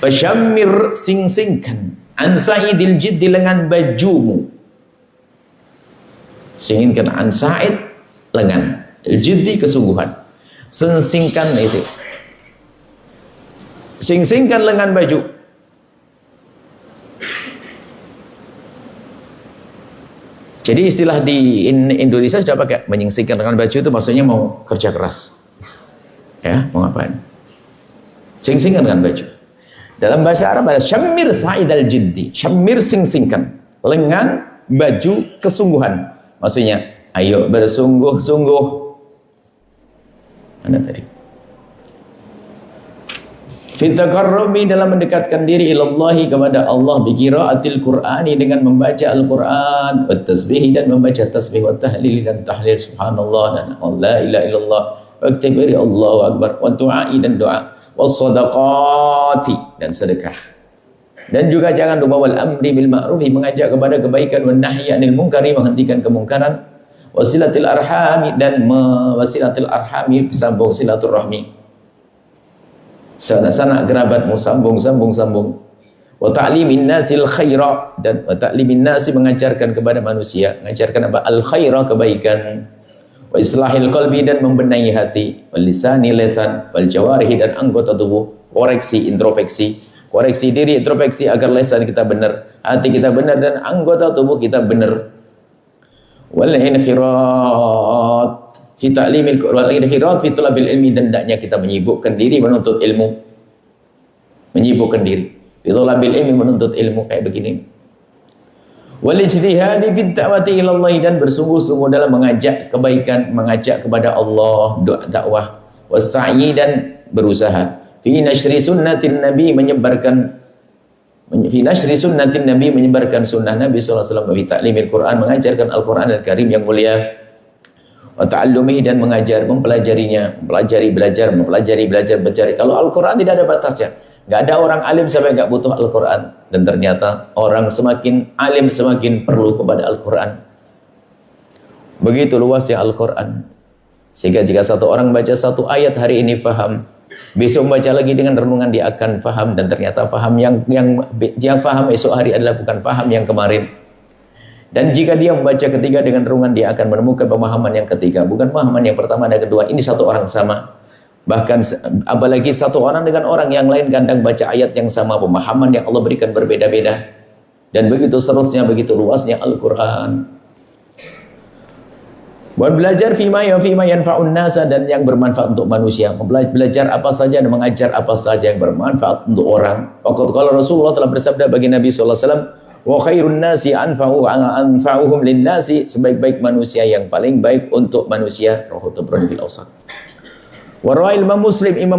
Fasyammir, sing-singkan, an sa'idil jiddi, lengan bajumu. Singkan an sa'id, lengan, jiddi, kesungguhan. Sing-singkan itu. Sing-singkan lengan baju. Jadi istilah di Indonesia sudah pakai menyingsingkan lengan baju itu maksudnya mau kerja keras. Ya, mau ngapain? Sing-singkan lengan baju. Dalam bahasa Arab ada syammir sa'idal jiddi. Syammir, sing-singkan lengan baju kesungguhan. Maksudnya ayo bersungguh-sungguh. Mana tadi? Fitakarrumi, dalam mendekatkan diri ilallahi, kepada Allah, biqiraatil Qur'ani, dengan membaca Al-Qur'an, wa tasbih, dan membaca tasbih, wa tahlil, dan tahlil subhanallah, dan la ilaha illallah, wa takbir Allahu akbar, wa du'ai, dan doa, wa sadaqati, dan sedekah. Dan juga jangan lupa wal amri bil ma'rufi, mengajak kepada kebaikan, wa nahyi anil munkari, menghentikan kemungkaran, wasilatil arhami, dan wasilatil arhami, sambung silaturahmi. Sanak-sanak kerabatmu, sambung. Wa ta'limin nasil khaira, dan wa ta'limin nasi, mengajarkan kepada manusia, mengajarkan apa? Al khaira, kebaikan. Wa islahil qalbi, dan membenahi hati. Wal lisani, lisan. Wal jawarihi, dan anggota tubuh. Koreksi, introspeksi. Koreksi diri, introspeksi, agar lisan kita benar, hati kita benar, dan anggota tubuh kita benar. Wal inkhirat fi ta'limil wal inhirat fi talabil ilmi, dan hendaknya kita menyibukkan diri menuntut ilmu. Menyibukkan diri fi talabil ilmi, menuntut ilmu, kayak begini. Wal ijtihadi fi da'wati ila Allah, dan bersungguh-sungguh dalam mengajak kebaikan, mengajak kepada Allah, doa dakwah. Wassa'i, dan berusaha fi nashri sunnatin nabi, menyebarkan sunnah Nabi sallallahu alaihi wasallam, fi ta'limil Quran, mengajarkan Al-Qur'an Al-Karim yang mulia. Wa ta'allumihi, dan mengajar, mempelajarinya, belajar. Kalau Al-Quran tidak ada batasnya. Nggak ada orang alim sampai nggak butuh Al-Quran. Dan ternyata orang semakin alim semakin perlu kepada Al-Quran. Begitu luasnya Al-Quran. Sehingga jika satu orang baca satu ayat hari ini faham, besok membaca lagi dengan renungan dia akan faham, dan ternyata faham yang faham esok hari adalah bukan faham yang kemarin. Dan jika dia membaca ketiga dengan renungan, dia akan menemukan pemahaman yang ketiga, bukan pemahaman yang pertama dan kedua. Ini satu orang sama. Bahkan apalagi satu orang dengan orang yang lain kadang baca ayat yang sama, pemahaman yang Allah berikan berbeda-beda. Dan begitu seterusnya, begitu luasnya Al-Quran. Buat belajar fima yanfa'un nasa, dan yang bermanfaat untuk manusia. Belajar apa saja dan mengajar apa saja yang bermanfaat untuk orang. Kalau Rasulullah telah bersabda bagi Nabi SAW, wa khairun nasi anfa'uhum lin nasi, sebaik-baik manusia yang paling baik untuk manusia. Rawahu Tabrani fil Awsat. Wa rawi Imam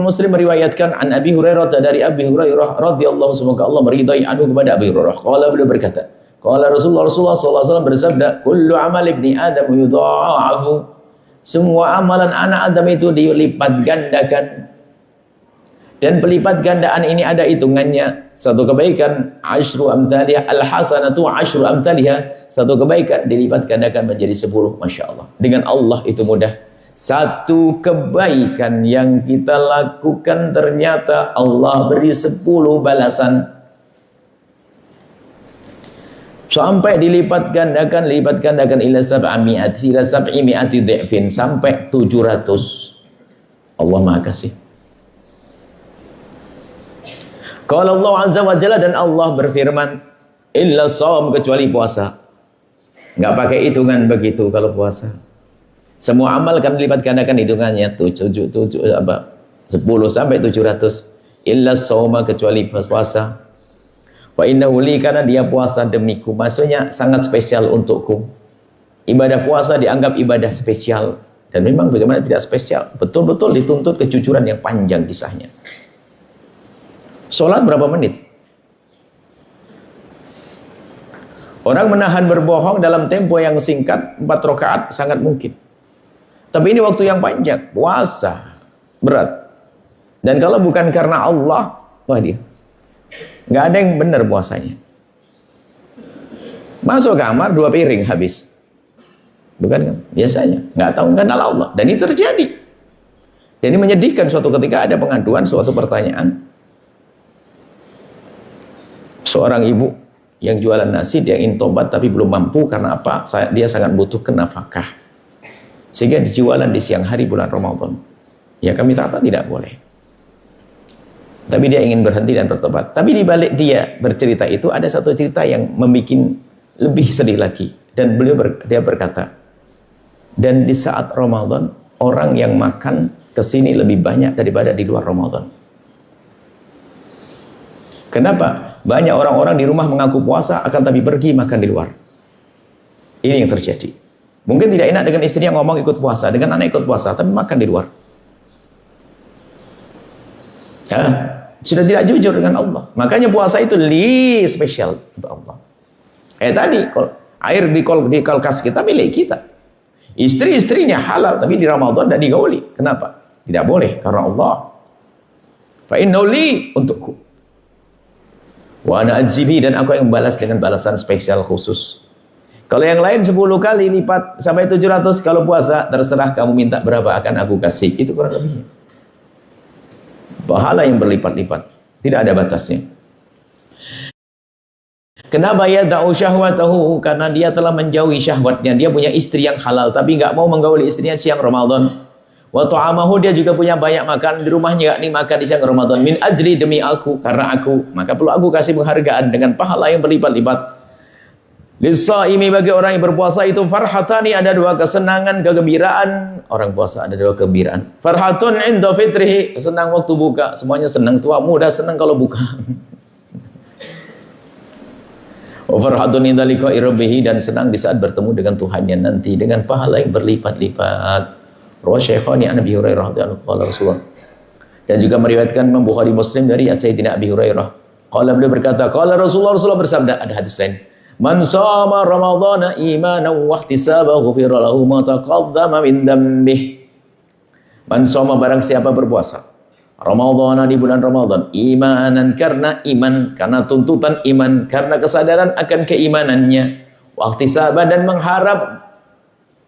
Muslim meriwayatkan an Abi Hurairah, dari Abi Hurairah radhiyallahu, semoga Allah meridai anhu, kepada Abi Hurairah. Qala, beliau berkata, qala Rasulullah sallallahu alaihi wasallam bersabda, kullu amal ibni Adam yudha'afu, semua amalan anak Adam itu dilipat gandakan. Dan pelipat gandaan ini ada hitungannya. Satu kebaikan asyru amthaliha, al-hasanatu asyru amthaliha, satu kebaikan dilipat gandakan menjadi 10. Masya Allah, dengan Allah itu mudah. Satu kebaikan yang kita lakukan ternyata Allah beri 10 balasan. Sampai dilipat gandakan ila sab'imi'ati dhi'fin, sampai 700. Allah Maha Kasih. Kalau Allah Azza wa Jalla, dan Allah berfirman, illa shaum, kecuali puasa. Nggak pakai hitungan begitu kalau puasa. Semua amal kan dilipat gandakan hitungannya 10 sampai 700. Illa shauma, kecuali puasa. Wa innahu li, karena dia puasa demiku, maksudnya sangat spesial untukku. Ibadah puasa dianggap ibadah spesial, dan memang bagaimana tidak spesial, betul-betul dituntut kejujuran yang panjang kisahnya. Sholat berapa menit? Orang menahan berbohong dalam tempo yang singkat, 4 rakaat sangat mungkin. Tapi ini waktu yang panjang, puasa berat. Dan kalau bukan karena Allah, wah dia nggak ada yang benar puasanya. Masuk kamar 2 piring habis, bukan kan? Biasanya nggak tahu kenal Allah, dan itu terjadi. Dan ini menyedihkan, suatu ketika ada pengaduan suatu pertanyaan. Seorang ibu yang jualan nasi, dia ingin tobat tapi belum mampu karena apa? Dia sangat butuh nafkah. Sehingga dijualan di siang hari bulan Ramadan. Ya kami kata tidak boleh. Tapi dia ingin berhenti dan bertobat. Tapi di balik dia bercerita itu ada satu cerita yang membuat lebih sedih lagi. Dan dia berkata, dan di saat Ramadan orang yang makan kesini lebih banyak daripada di luar Ramadan. Kenapa? Banyak orang-orang di rumah mengaku puasa akan tapi pergi makan di luar. Ini yang terjadi. Mungkin tidak enak dengan istri yang ngomong ikut puasa, dengan anak ikut puasa, tapi makan di luar. Ya, sudah tidak jujur dengan Allah. Makanya puasa itu spesial untuk Allah. Tadi air di kulkas kita milik kita. Istri-istrinya halal tapi di Ramadan tidak digauli. Kenapa? Tidak boleh karena Allah. Fa innahu li untukku. Wa ana ajzibi, dan aku yang membalas dengan balasan spesial khusus. Kalau yang lain 10 kali lipat sampai 700 kalau puasa, terserah kamu minta berapa akan aku kasih. Itu kurang lebihnya. Pahala yang berlipat-lipat, tidak ada batasnya. Kenapa ya da'u syahwatahu? Karena dia telah menjauhi syahwatnya. Dia punya istri yang halal tapi nggak mau menggauli istrinya siang Ramadan. Wa ta'amahu, dia juga punya banyak makan di rumahnya, nggak nih makan di siang Ramadan. Min ajli, demi aku, karena aku, maka perlu aku kasih penghargaan dengan pahala yang berlipat-lipat. Lis-shaimi, bagi orang yang berpuasa itu farhatani, ada dua kesenangan, kegembiraan. Orang puasa ada dua kegembiraan. Farhatun inda fitrihi, senang waktu buka, semuanya senang. Tua muda senang kalau buka. Wa farhatun inda liqa'i rabbih, dan senang di saat bertemu dengan Tuhannya nanti dengan pahala yang berlipat-lipat. Rawi Syaikhani an Abi Hurairah radhiyallahu anhu Rasulullah. Dan juga meriwayatkan Imam Bukhari Muslim dari Sayyidina Abi Hurairah. Qala, beliau berkata, qala Rasulullah bersabda, ada hadis lain. Man shoma ramadhana imanan wa ihtisaban ghufira lahu ma taqaddama min dhanbihi. Man shoma, barang siapa berpuasa Ramadhana, di bulan Ramadan, imanan, karena iman, karena tuntutan iman, karena kesadaran akan keimanannya, wa ihtisaban, dan mengharap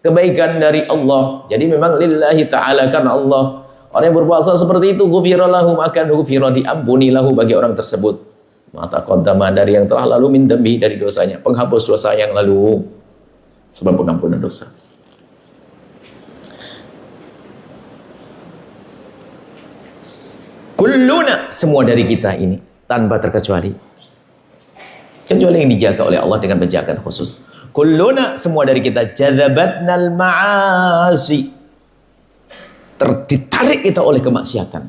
kebaikan dari Allah. Jadi memang lillahi ta'ala, karena Allah. Orang yang berpuasa seperti itu, ghufira lahu, akan ghufira, diampuni lahu bagi orang tersebut, mata qaddama, dari yang telah lalu, min dhanbi, dari dosanya, penghapus dosa yang lalu, sebab pengampunan dosa. Kulluna, semua dari kita ini tanpa terkecuali, kecuali yang dijaga oleh Allah dengan penjagaan khusus. Kulluna, semua dari kita, jadzabatnal ma'asi, ditarik kita oleh kemaksiatan.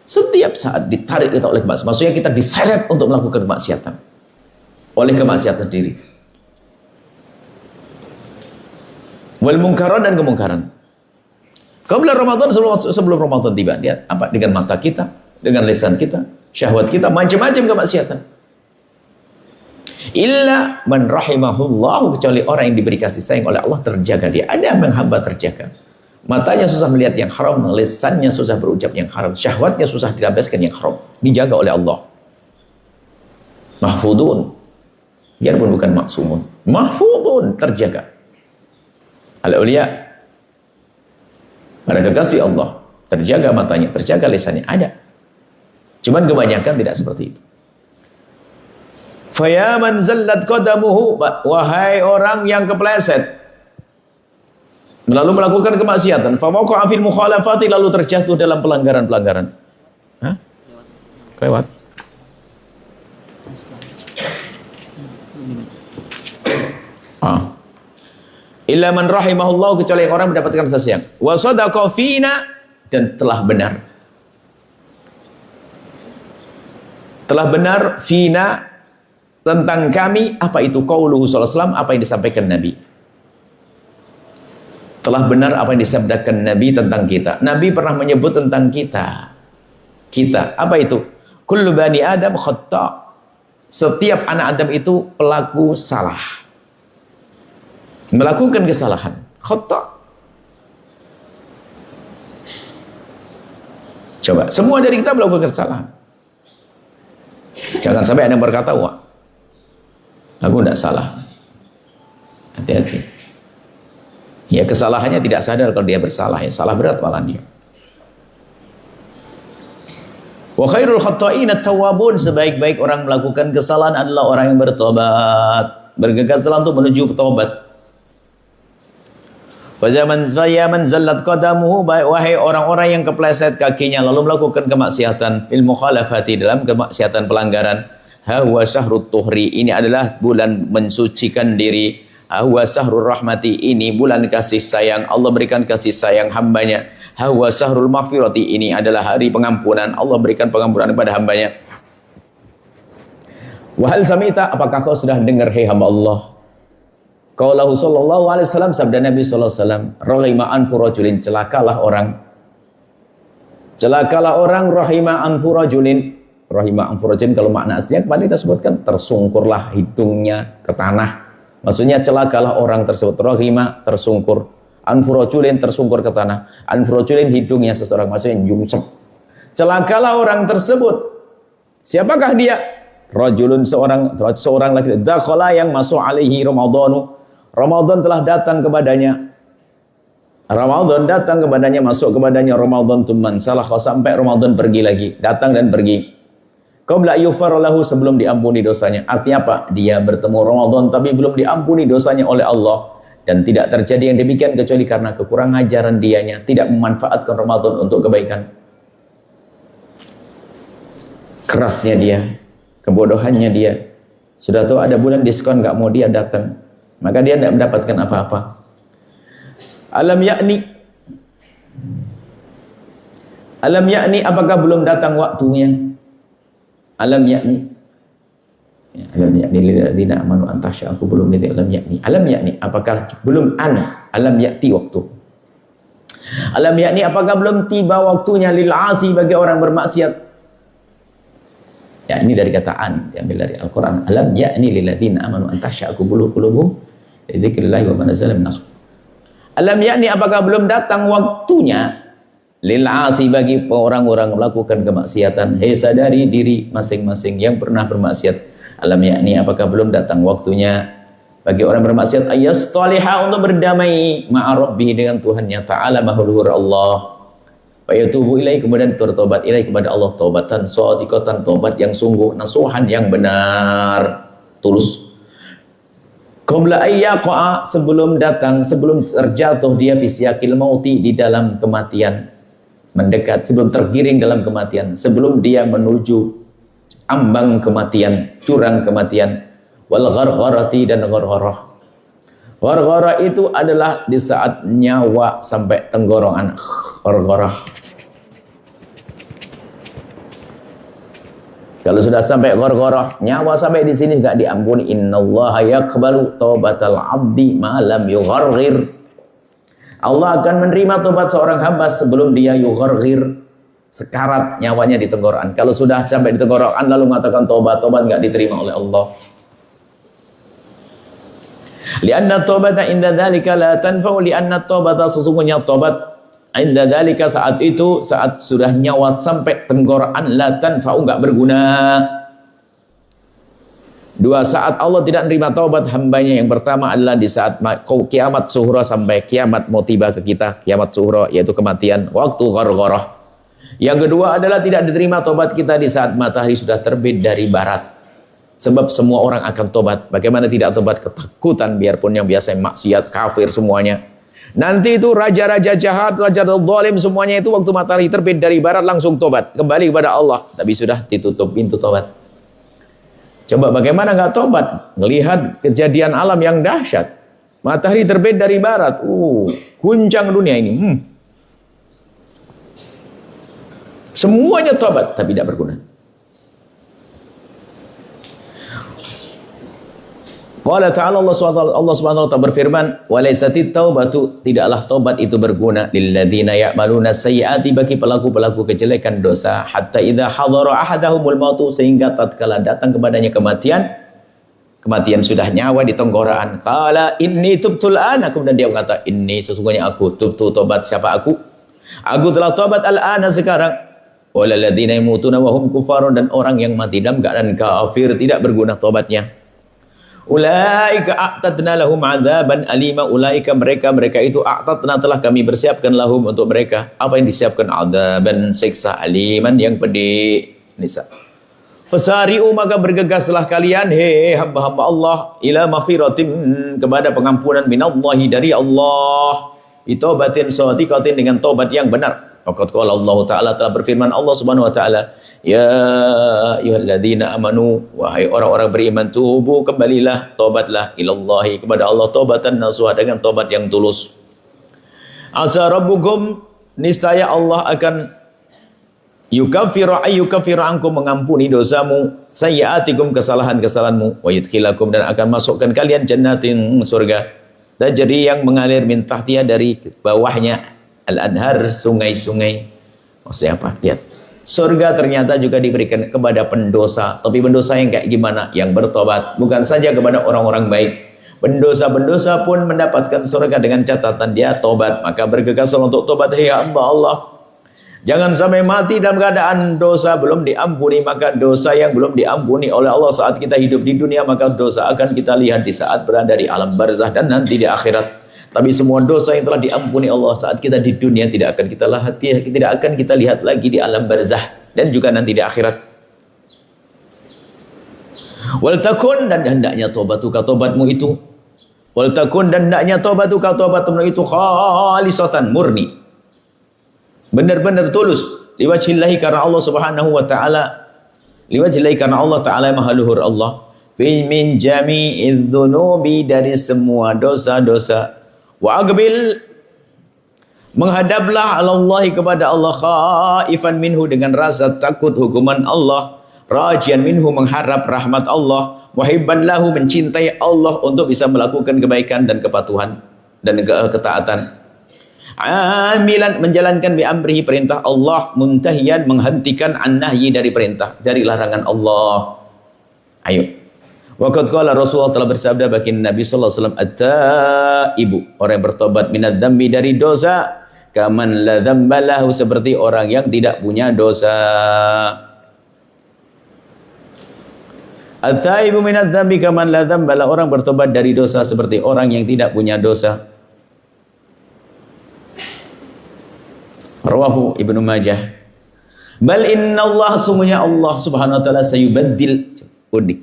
Setiap saat ditarik kita oleh kemaksiatan. Maksudnya kita diseret untuk melakukan kemaksiatan oleh kemaksiatan sendiri. Wal munkaran, dan kemungkaran. Qabla Ramadan, sebelum Ramadan tiba, lihat apa, dengan mata kita, dengan lisan kita, syahwat kita, macam-macam kemaksiatan. Illa man rahimahullah, kecuali orang yang diberi kasih sayang oleh Allah, terjaga dia. Ada yang hamba terjaga. Matanya susah melihat yang haram, lisannya susah berucap yang haram, syahwatnya susah dilampiaskan yang haram, dijaga oleh Allah. Mahfudun, biarpun bukan maksumun, mahfudun, terjaga. Al-awliya, pada kekasih Allah, terjaga matanya, terjaga lisannya, ada. Cuman kebanyakan tidak seperti itu. Faya man zallat qadamuhu, wahai orang yang kepleset lalu melakukan kemaksiatan, fa waqa'a fil mukhalafati, lalu terjatuh dalam pelanggaran-pelanggaran. Hah? Kelewat. Illa man rahimahullah, kecuali orang mendapatkan kasih sayang. Wa sadaqa fina, dan telah benar. Telah benar fina, tentang kami. Apa itu? Qauluhu sallallahu alaihi wasallam, apa yang disampaikan Nabi. Telah benar apa yang disabdakan Nabi tentang kita. Nabi pernah menyebut tentang kita. Kita, apa itu? Kullu bani Adam khata'. Setiap anak Adam itu pelaku salah, melakukan kesalahan. Khata'. Coba, semua dari kita melakukan kesalahan. Jangan sampai ada yang berkata, wah, aku tidak salah. Hati-hati. Ya, kesalahannya tidak sadar kalau dia bersalah, ya salah berat malah dia. Wa khairul khatta'in at-tawwabun, sebaik-baik orang melakukan kesalahan adalah orang yang bertobat, bergegaslah untuk menuju taubat. Fajaman zallat qadamuhu, wahai orang-orang yang kepleset kakinya lalu melakukan kemaksiatan fil mukhalafati, dalam kemaksiatan pelanggaran. Huwa syahrut tuhri, ini adalah bulan mensucikan diri. Huwa syahrul rahmati, ini bulan kasih sayang. Allah berikan kasih sayang hambanya. Huwa syahrul maghfirati, ini adalah hari pengampunan. Allah berikan pengampunan kepada hambanya. Wahal samita, apakah kau sudah dengar hai hamba Allah? Qaulahu sallallahu alaihi wasallam, sabda Nabi sallallahu alaihi wasallam, rahima anfu rajulin, celakalah orang. Celakalah orang, rahima anfu rajulin. Rahima anfu rajulin, kalau makna aslinya kemarin kita sebutkan, tersungkurlah hidungnya ke tanah. Maksudnya celakalah orang tersebut. Rahima, tersungkur. Anfu rajulin, tersungkur ke tanah. Anfu rajulin, hidungnya seseorang, maksudnya nyungsep. Celakalah orang tersebut. Siapakah dia? Rajulun, seorang laki, dakhala, yang masuk alaihi Ramadhanu. Ramadan telah datang kepadanya. Ramadan datang kepadanya, masuk kepadanya Ramadan tumman salah, sampai Ramadan pergi lagi, datang dan pergi. Qabla yughfar lahu, sebelum diampuni dosanya. Artinya apa? Dia bertemu Ramadan tapi belum diampuni dosanya oleh Allah. Dan tidak terjadi yang demikian kecuali karena kekurangan ajaran dianya, tidak memanfaatkan Ramadan untuk kebaikan. Kerasnya dia, kebodohannya dia. Sudah tahu ada bulan diskon, nggak mau dia datang, maka dia tidak mendapatkan apa-apa. Alam yakni, apakah belum datang waktunya? Alam yakni, ya, alam yakni lilladzina amanu an takhsha, aku belum itu. Alam yakni, apakah belum alam yakti waktu? Alam yakni, apakah belum tiba waktunya lil asi, bagi orang bermaksiat? Ya, ini dari kata an, diambil dari Al-Quran. Alam yakni lilladzina amanu an takhsha qulubuhum li dzikrillah wa ma nazala minal. Alam yakni, apakah belum datang waktunya lil asi, bagi orang-orang melakukan kemaksiatan. Hei, sadari diri masing-masing yang pernah bermaksiat. Alam yakni, apakah belum datang waktunya bagi orang bermaksiat ayastaliha, untuk berdamai ma'a rabbih, dengan Tuhannya ta'ala mahluhur Allah. Fayatubu ilaih, kemudian bertobat ilaih, kepada Allah, taubatan shadiqatan, tobat yang sungguh, nasuhan yang benar, tulus. Qabla ayyaqa, sebelum datang, sebelum terjatuh dia fi siyaqil mauti, di dalam kematian, mendekat, sebelum tergiring dalam kematian, sebelum dia menuju ambang kematian, jurang kematian. Wal ghargharati, dan ghargharah. Ghargharah itu adalah di saat nyawa sampai tenggorokan. Ghargharah. Kalau sudah sampai ghargharah, nyawa sampai di sini enggak diampuni. Innallaha yaqbalu taubatal abdi ma lam yugharghir. Allah akan menerima tobat seorang hamba sebelum dia yugharghir, sekarat nyawanya di tenggorokan. Kalau sudah sampai di tenggorokan lalu mengatakan tobat enggak diterima oleh Allah. Lianna taubata inda dzalika la tanfa'u, lianna taubata, sesungguhnya tobat inda dzalika, saat itu, saat sudah nyawa sampai tenggorokan, la tanfa'u, enggak berguna. Dua saat Allah tidak menerima taubat hambanya. Yang pertama adalah di saat kiamat suhra, sampai kiamat mau tiba ke kita, kiamat suhra, yaitu kematian, waktu ghargharah. Yang kedua adalah tidak diterima taubat kita di saat matahari sudah terbit dari barat. Sebab semua orang akan tobat. Bagaimana tidak tobat? Ketakutan, biarpun yang biasa maksiat, kafir semuanya. Nanti itu raja-raja jahat, raja zalim, semuanya itu waktu matahari terbit dari barat langsung tobat, kembali kepada Allah. Tapi sudah ditutup pintu tobat. Coba bagaimana nggak tobat? Melihat kejadian alam yang dahsyat. Matahari terbit dari barat. Guncang dunia ini. Semuanya tobat, tapi tidak berguna. Qala ta'ala, Allah Subhanahu wa ta'ala berfirman, "Wa laysatit taubatu", tidaklah tobat itu berguna, lilladzina ya'maluna sayyi'ati, bagi pelaku-pelaku kejelekan dosa, hatta idza hadara ahadahumul mautu, sehingga tatkala datang kepadanya kematian sudah nyawa di tenggorokan, qala inni tubtul ana, kemudian dia berkata, inni, sesungguhnya aku, tubtu, tobat, siapa aku? Aku telah tobat al-ana, sekarang. Walal ladzina yamutuna wa hum kufarun, dan orang yang mati dalam keadaan kafir tidak berguna tobatnya. Ulaika a'tadna lahum 'adzaban alima. Ulaika mereka itu a'tadna telah kami bersiapkan lahum untuk mereka. Apa yang disiapkan? 'Adzaban, siksa, aliman yang pedih. Nisa. Fasari'u, maka bergegaslah kalian, hei hamba-hamba Allah, ila maghfiratin, kepada pengampunan minallahi, dari Allah, bitaubatin shadiqatin, dengan taubat yang benar. Faqad qala Allah Ta'ala, telah berfirman Allah Subhanahu wa Ta'ala, ya ayyuhalladzina amanu, wahai orang-orang beriman, tubu, kembalilah, taubatlah ilallahi, kepada Allah, taubatan nasuha, dengan taubat yang tulus. Asa rabbukum, niscaya Allah akan yukaffiru ankum, mengampuni dosamu, sayyi'atikum, kesalahan-kesalahanmu, wa yudkhilakum, dan akan masukkan kalian jannatin, surga, tajri, yang mengalir min tahtiha, dari bawahnya, al-anhar, sungai-sungai. Maksudnya apa? Lihat, surga ternyata juga diberikan kepada pendosa, tapi pendosa yang kayak gimana? Yang bertobat, bukan saja kepada orang-orang baik. Pendosa-pendosa pun mendapatkan surga dengan catatan dia tobat. Maka bergegaslah untuk tobat, hei hamba Allah. Jangan sampai mati dalam keadaan dosa belum diampuni. Maka dosa yang belum diampuni oleh Allah saat kita hidup di dunia, maka dosa akan kita lihat di saat berada di alam barzah dan nanti di akhirat. Tapi semua dosa yang telah diampuni Allah saat kita di dunia tidak akan kita lihat lagi di alam barzah dan juga nanti di akhirat. Wal takun, dan hendaknya tobatuka, tobatmu itu, wal takun, dan hendaknya tobatuka, tobatmu itu, khalisatan, murni, benar-benar tulus, liwajhillahi, karena Allah Subhanahu wa Ta'ala, liwajhillahi, karena Allah Ta'ala maha luhur Allah, min jami'idz dzunubi, dari semua dosa-dosa, wa aqbil, menghadaplah alallahi, kepada Allah, khaifan minhu, dengan rasa takut hukuman Allah, rajian minhu, mengharap rahmat Allah, muhibban lahu, mencintai Allah untuk bisa melakukan kebaikan dan kepatuhan dan ketaatan, amilan, menjalankan bi amrihi, perintah Allah, muntahiyan, menghentikan an nahyi, dari perintah, dari larangan Allah. Ayo. Waqad qala, Rasulullah telah bersabda bagi Nabi sallallahu alaihi wasallam, at-taibu, orang yang bertobat, minadz dzambi, dari dosa, kaman la dzamba lahu, seperti orang yang tidak punya dosa. At-taibu minadz dzambi kaman la dzamba lahu, orang bertobat dari dosa seperti orang yang tidak punya dosa. Rawahu Ibnu Majah. Bal inna Allah, sungguhnya Allah Subhanahu wa Ta'ala, sayubaddil, unik,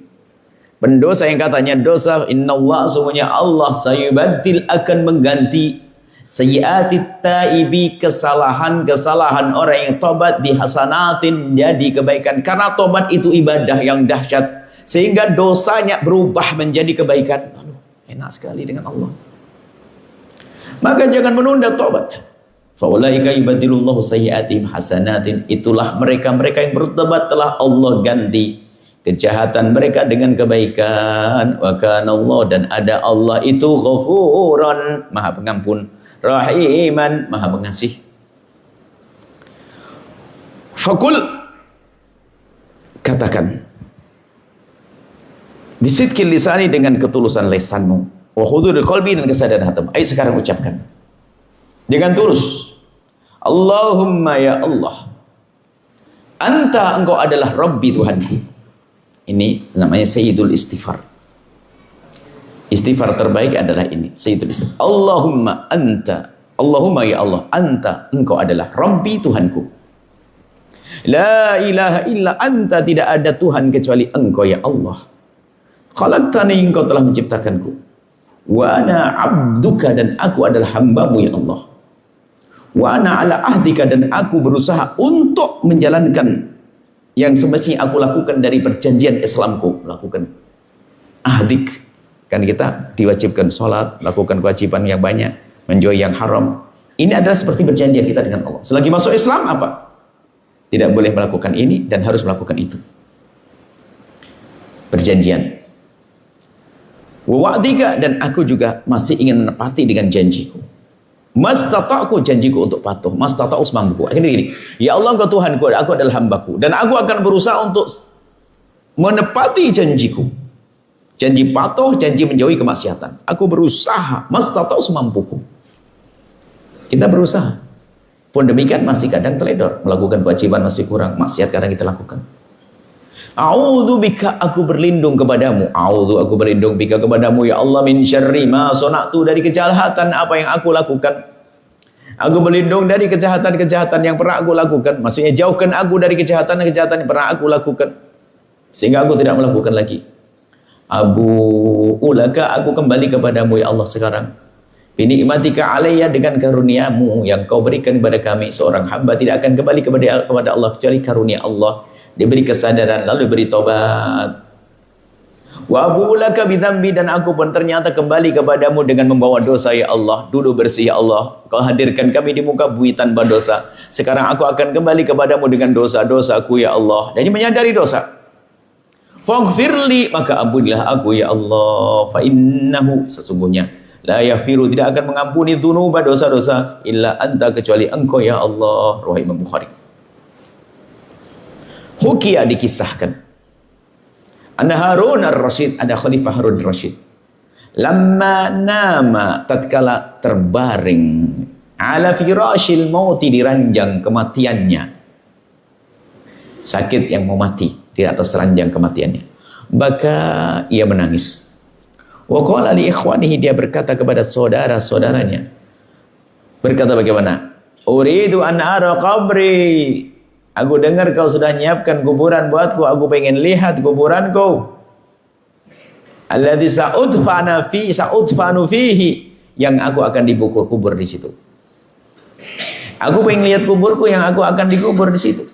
pendosa yang katanya dosa, inna Allah, sungguhnya Allah, sayubaddil, akan mengganti, sayyi'atit taibi, kesalahan-kesalahan orang yang tobat, bihasanatin, jadi kebaikan. Karena tobat itu ibadah yang dahsyat, sehingga dosanya berubah menjadi kebaikan. Aduh, enak sekali dengan Allah. Maka jangan menunda tobat. Faulaika yubaddilullahu sayyi'atihim hasanatin, itulah mereka-mereka yang bertobat telah Allah ganti kejahatan mereka dengan kebaikan. Wa kana Allah, dan ada Allah itu ghafuran, maha pengampun, rahiman, maha pengasih. Fakul, katakan, bisidqil lisani, dengan ketulusan lisanmu, wa huduril qalbi, dan kesadaran hatimu. Ayo sekarang ucapkan dengan tulus, Allahumma, ya Allah, anta, engkau adalah Rabbi, Tuhanku. Ini namanya Sayyidul Istighfar. Istighfar terbaik adalah ini, Sayyidul Istighfar. Allahumma anta, Allahumma ya Allah, anta, engkau adalah Rabbi, Tuhanku. La ilaha illa anta, tidak ada Tuhan kecuali engkau ya Allah. Khalaqtani, engkau telah menciptakanku. Wa ana abduka, dan aku adalah hambamu ya Allah. Wa ana ala ahdika, dan aku berusaha untuk menjalankan yang semestinya aku lakukan dari perjanjian Islamku. Lakukan ahdik, kan kita diwajibkan sholat, lakukan kewajiban yang banyak, menjauhi yang haram. Ini adalah seperti perjanjian kita dengan Allah. Selagi masuk Islam apa? Tidak boleh melakukan ini dan harus melakukan itu. Perjanjian. Wa wa'dika, dan aku juga masih ingin menepati dengan janjiku. Mastata'ku, janjiku untuk patuh. Mastata'u, semampuku. Akhirnya gini, ya Allah, engkau Tuhanku, aku adalah hambaku, dan aku akan berusaha untuk menepati janjiku. Janji patuh, janji menjauhi kemaksiatan. Aku berusaha, mastata'u, semampuku. Kita berusaha. Pun demikian masih kadang teledor, melakukan kewajiban masih kurang, maksiat kadang kita lakukan. A'udzu bika, aku berlindung kepadamu. A'udzu, aku berlindung bika kepadamu ya Allah, min syarri ma sana'tu, dari kejahatan apa yang aku lakukan. Aku berlindung dari kejahatan-kejahatan yang pernah aku lakukan. Maksudnya jauhkan aku dari kejahatan-kejahatan yang pernah aku lakukan, sehingga aku tidak melakukan lagi. Abu ulaka, aku kembali kepadamu ya Allah sekarang. Binikmatika alayya, dengan karuniamu yang kau berikan kepada kami. Seorang hamba tidak akan kembali kepada Allah kecuali karunia Allah. Diberi kesadaran lalu beri tobat. Wa abu'ulaka bidhambi, dan aku pun ternyata kembali kepadamu dengan membawa dosa ya Allah. Dulu bersih ya Allah, kau hadirkan kami di muka bumi tanpa dosa. Sekarang aku akan kembali kepadamu dengan dosa-dosaku ya Allah. Dan ini menyadari dosa. Faghfirli, maka ampunilah aku ya Allah. Fa innahu, sesungguhnya la yaghfiru, tidak akan mengampuni dzunuba, dosa-dosa, illa anta, kecuali engkau ya Allah. Riwayat Imam Bukhari. Hukia, dikisahkan, anna Harun ar-Rasyid, ada Khalifah Harun ar-Rasyid, lamma nama, tatkala terbaring, ala firashil mauti, di ranjang kematiannya, sakit yang mau mati, di atas ranjang kematiannya, maka ia menangis. Wa qala li ikhwanihi, dia berkata kepada saudara-saudaranya, berkata bagaimana? Uridu an ara qabri, aku dengar kau sudah menyiapkan kuburan buatku, aku pengen lihat kuburanku. Alladzi sa'udfanu fihi, yang aku akan kubur di situ. Aku pengen lihat kuburku yang aku akan dikubur di situ.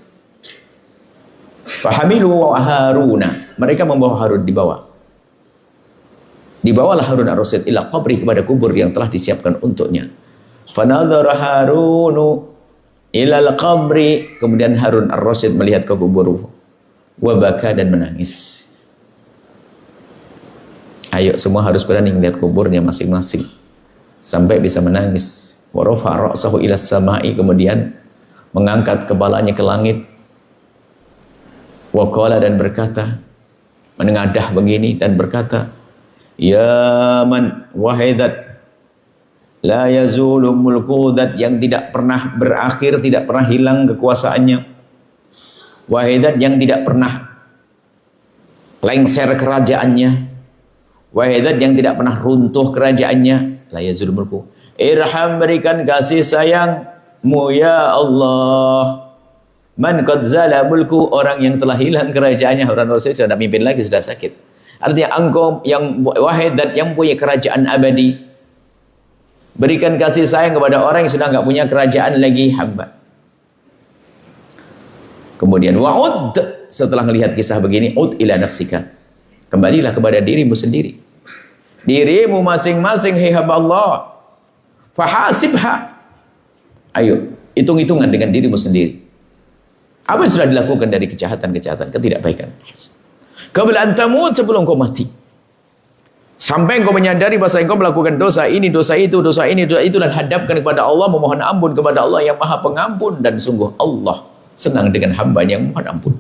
Fahamilu wa Haruna, mereka membawa Harun, dibawalah Harun ar-Rasyid ila qabri, kepada kubur yang telah disiapkan untuknya. Fanadhara Harunu ilal qabri, kemudian Harun ar-Rasyid melihat ke kubur, wa baka, dan menangis. Ayo semua harus berani melihat kuburnya masing-masing sampai bisa menangis. Wa rafa'a ra'sahu ila samai, kemudian mengangkat kepalanya ke langit. Wa qala, dan berkata, menengadah begini dan berkata, ya man, wahai zat, la yazulu mulku, zat yang tidak pernah berakhir, tidak pernah hilang kekuasaannya. Wahai zat yang tidak pernah lengser kerajaannya. Wahai zat yang tidak pernah runtuh kerajaannya. La yazulu mulku, irham, berikan kasih sayangmu ya Allah. Man qad zala mulku, orang yang telah hilang kerajaannya. Harun Rasul sudah tidak mimpin lagi, sudah sakit. Artinya engkau yang wahai zat yang punya kerajaan abadi, berikan kasih sayang kepada orang yang sudah nggak punya kerajaan lagi, hamba. Kemudian wa'ud, setelah melihat kisah begini, ud ila nafsika, kembalilah kepada dirimu sendiri, dirimu masing-masing, hai hamba Allah. Fahasibha, ayo hitung-hitungan dengan dirimu sendiri. Apa yang sudah dilakukan dari kejahatan-kejahatan, ketidakbaikan. Qabla an tamut, sebelum kau mati. Sampai engkau menyadari bahwa engkau melakukan dosa ini, dosa itu, dosa ini, dosa itu, dan hadapkan kepada Allah, memohon ampun kepada Allah yang Maha Pengampun, dan sungguh Allah senang dengan hambanya yang mohon ampun.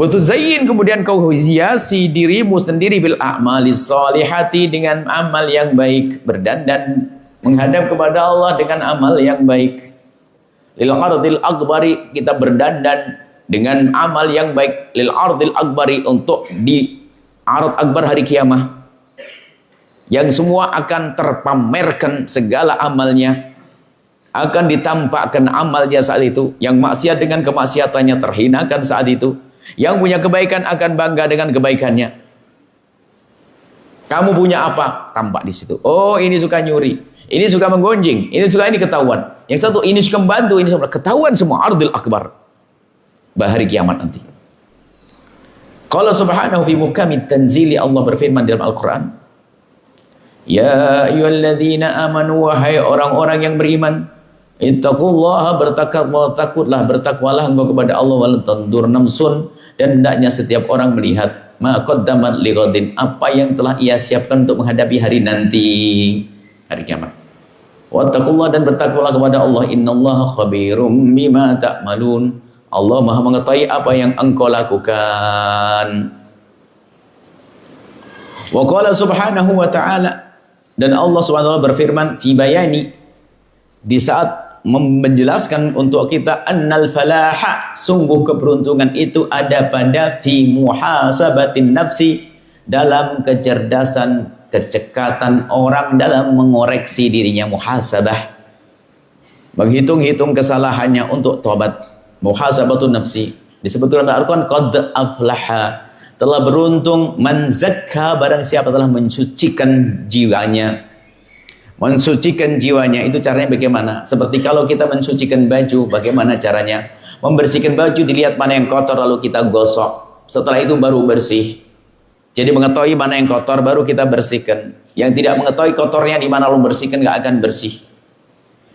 Wa tuzayyin, kemudian kau hiasi dirimu sendiri bil a'malis salihati, dengan amal yang baik, berdandan menghadap kepada Allah dengan amal yang baik. Lil ardil akbari, kita berdandan dengan amal yang baik, lil ardil akbari, untuk di Arad akbar hari kiamah, yang semua akan terpamerkan segala amalnya, akan ditampakkan amalnya saat itu. Yang maksiat dengan kemaksiatannya terhinakan saat itu. Yang punya kebaikan akan bangga dengan kebaikannya. Kamu punya apa? Tampak di situ. Oh, ini suka nyuri, ini suka menggonjing, ini suka, ini ketahuan. Yang satu ini suka membantu, ini suka ketahuan semua. Ardil akbar, bahari kiamat nanti. Qala subhanahu fi mukamit tanzili, Allah berfirman dalam Al-Quran, ya ayyuhalladzina amanu, wahai orang-orang yang beriman, ittaqullaha, bertakwalah engkau kepada Allah, wal tandur namsun, dan hendaknya setiap orang melihat ma qaddamat lighadin, apa yang telah ia siapkan untuk menghadapi hari nanti, hari kiamat. Wattaqullah, dan bertakwalah kepada Allah, innallaha khabirum bima ta'malun, Allah Maha mengetahui apa yang engkau lakukan. Wa qala subhanahu wa ta'ala, dan Allah subhanahu wa ta'ala berfirman fi bayani, di saat menjelaskan untuk kita annal falaha, sungguh keberuntungan itu ada pada fi muhasabatin nafsi, dalam kecerdasan kecekatan orang dalam mengoreksi dirinya, muhasabah, menghitung-hitung kesalahannya untuk tobat. Muhasabatun nafsi disebut dalam Al-Quran qad aflaha, telah beruntung, man zakka, barang siapa telah mensucikan jiwanya. Mensucikan jiwanya itu caranya bagaimana? Seperti kalau kita mensucikan baju, bagaimana caranya? Membersihkan baju, dilihat mana yang kotor lalu kita gosok, setelah itu baru bersih. Jadi mengetahui mana yang kotor baru kita bersihkan. Yang tidak mengetahui kotornya di mana lalu bersihkan, nggak akan bersih.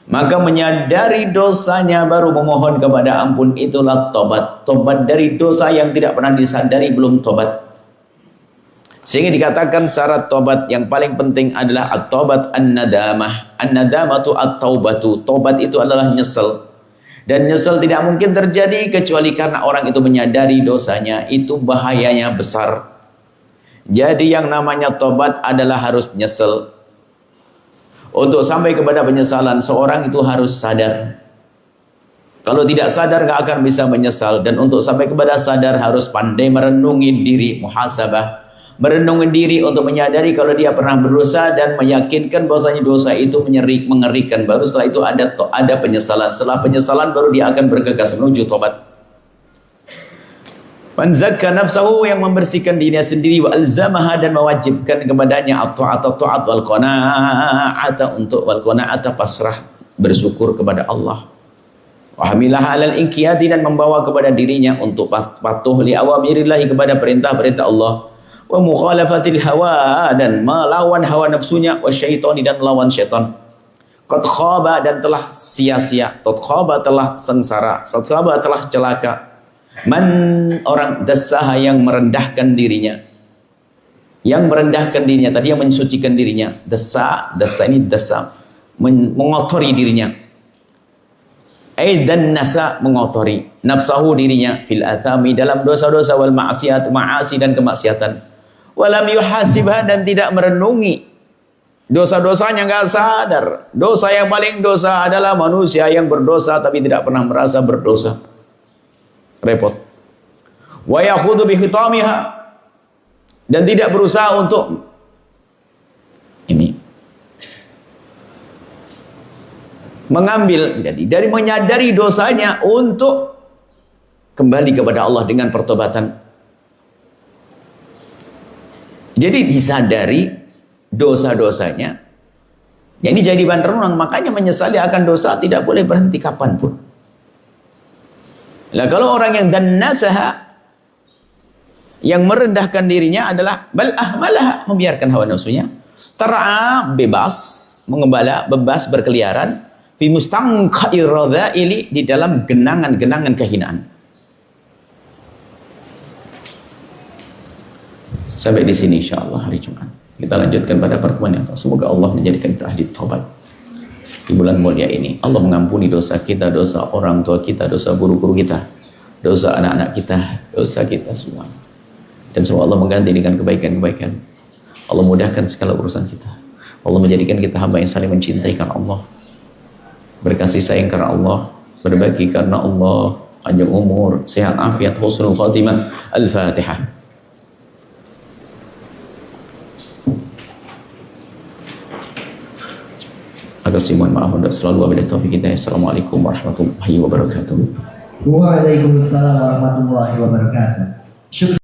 Maka menyadari dosanya baru memohon kepada ampun, itulah tobat. Tobat dari dosa yang tidak pernah disadari belum tobat. Sehingga dikatakan syarat tobat yang paling penting adalah at-tobat an-nadamah. An-nadamatu at-taubatu. Tobat itu adalah nyesel. Dan nyesel tidak mungkin terjadi kecuali karena orang itu menyadari dosanya. Itu bahayanya besar. Jadi yang namanya tobat adalah harus nyesel. Untuk sampai kepada penyesalan, seorang itu harus sadar. Kalau tidak sadar nggak akan bisa menyesal. Dan untuk sampai kepada sadar harus pandai merenungi diri, muhasabah. Merenungi diri untuk menyadari kalau dia pernah berdosa dan meyakinkan bahwasanya dosa itu mengerikan. Baru setelah itu ada penyesalan. Setelah penyesalan baru dia akan bergegas menuju tobat. Man zakka nafsahu, yang membersihkan dirinya sendiri, wa alzamaha, dan mewajibkan kepadanya at-ta'at wal qana'ata, untuk wal qana'ata, pasrah, bersyukur kepada Allah. Wa hamilaha 'alal inqiyadi, dan membawa kepada dirinya untuk patuh li awamirillahi, kepada perintah-perintah Allah. Wa mukhalafatil hawa, dan melawan hawa nafsunya, wa syaitani, dan melawan syaitan. Qad khaba, dan telah sia-sia, qad khaba, telah sengsara, qad khaba, telah celaka. Man, orang dasaha, yang merendahkan dirinya. Yang merendahkan dirinya, tadi yang mensucikan dirinya. Dasa ini dasa, mengotori dirinya. Aidan nasa, mengotori nafsahu, dirinya, fil athami, dalam dosa-dosa, wal ma'asiyat, ma'asi, dan kemaksiatan. Walam yuhasibha, dan tidak merenungi dosa-dosanya, nggak sadar. Dosa yang paling dosa adalah manusia yang berdosa tapi tidak pernah merasa berdosa. Repot. Wa yakhudhu bi khitamiha, dan tidak berusaha untuk ini mengambil, jadi dari menyadari dosanya untuk kembali kepada Allah dengan pertobatan. Jadi disadari dosa-dosanya. Ini jadi bahan renung, makanya menyesali akan dosa tidak boleh berhenti kapanpun. Lah kalau orang yang dannasaha, yang merendahkan dirinya adalah bal ahmalaha, membiarkan hawa nafsunya, tar'a, bebas, mengembala, bebas berkeliaran, fi mustanqa'ir radha'ili, di dalam genangan-genangan kehinaan. Sampai di sini insyaallah hari Jumat. Kita lanjutkan pada pertemuan yang akan. Semoga Allah menjadikan kita ahli taubat di bulan mulia ini. Allah mengampuni dosa kita, dosa orang tua kita, dosa guru-guru kita, dosa anak-anak kita, dosa kita semua. Dan semoga Allah mengganti dengan kebaikan-kebaikan. Allah mudahkan segala urusan kita. Allah menjadikan kita hamba yang saling mencintai karena Allah, berkasih sayang karena Allah, berbagi karena Allah, panjang umur, sehat, afiat, husnul khatimah. Al-Fatihah. Atas mohon maaf untuk selalu wabillahi taufiq hidayah. Assalamualaikum warahmatullahi wabarakatuh. Waalaikumsalam warahmatullahi wabarakatuh.